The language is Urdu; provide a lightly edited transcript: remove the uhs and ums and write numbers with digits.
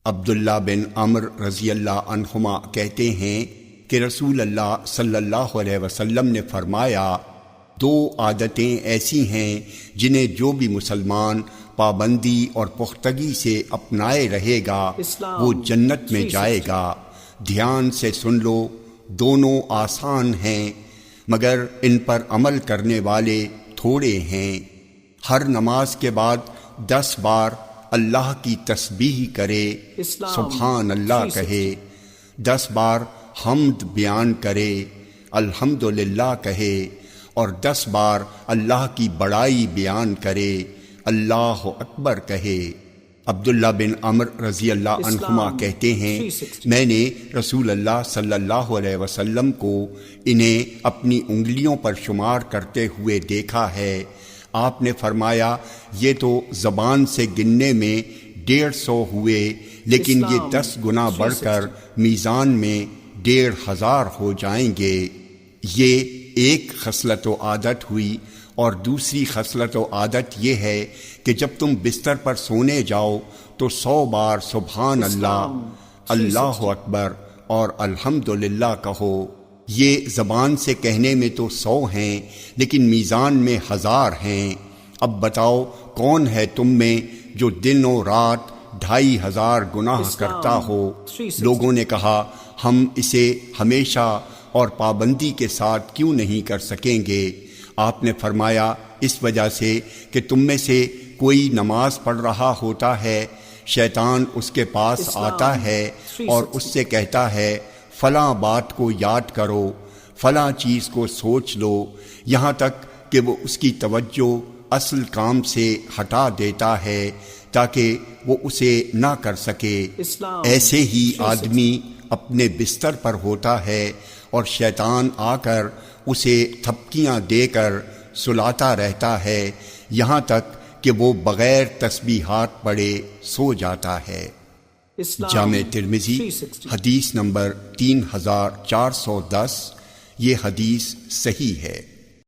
عبداللہ بن عمر رضی اللہ عنہما کہتے ہیں کہ رسول اللہ صلی اللہ علیہ وسلم نے فرمایا، دو عادتیں ایسی ہیں جنہیں جو بھی مسلمان پابندی اور پختگی سے اپنائے رہے گا وہ جنت میں جائے گا۔ دھیان سے سن لو، دونوں آسان ہیں مگر ان پر عمل کرنے والے تھوڑے ہیں۔ ہر نماز کے بعد 10 بار اللہ کی تسبیح کرے، سبحان اللہ کہے، 10 بار حمد بیان کرے، الحمدللہ کہے، اور 10 بار اللہ کی بڑائی بیان کرے، اللہ اکبر کہے۔ عبداللہ بن عمر رضی اللہ عنہما کہتے ہیں، میں نے رسول اللہ صلی اللہ علیہ وسلم کو انہیں اپنی انگلیوں پر شمار کرتے ہوئے دیکھا ہے۔ آپ نے فرمایا، یہ تو زبان سے گننے میں 150 ہوئے، لیکن یہ 10 گنا بڑھ کر میزان میں 1500 ہو جائیں گے۔ یہ ایک خصلت و عادت ہوئی، اور دوسری خصلت و عادت یہ ہے کہ جب تم بستر پر سونے جاؤ تو 100 بار سبحان اللہ، اللہ اکبر اور الحمدللہ کہو۔ یہ زبان سے کہنے میں تو 100 ہیں لیکن میزان میں 1000 ہیں۔ اب بتاؤ کون ہے تم میں جو دن و رات 2500 گناہ کرتا ہو؟ لوگوں نے کہا، ہم اسے ہمیشہ اور پابندی کے ساتھ کیوں نہیں کر سکیں گے؟ آپ نے فرمایا، اس وجہ سے کہ تم میں سے کوئی نماز پڑھ رہا ہوتا ہے، شیطان اس کے پاس آتا ہے اور اس سے کہتا ہے، فلاں بات کو یاد کرو، فلاں چیز کو سوچ لو، یہاں تک کہ وہ اس کی توجہ اصل کام سے ہٹا دیتا ہے تاکہ وہ اسے نہ کر سکے۔ ایسے ہی آدمی اپنے بستر پر ہوتا ہے اور شیطان آ کر اسے تھپکیاں دے کر سلاتا رہتا ہے یہاں تک کہ وہ بغیر تسبیحات پڑھے سو جاتا ہے۔ جامع ترمذی حدیث نمبر 3410، یہ حدیث صحیح ہے۔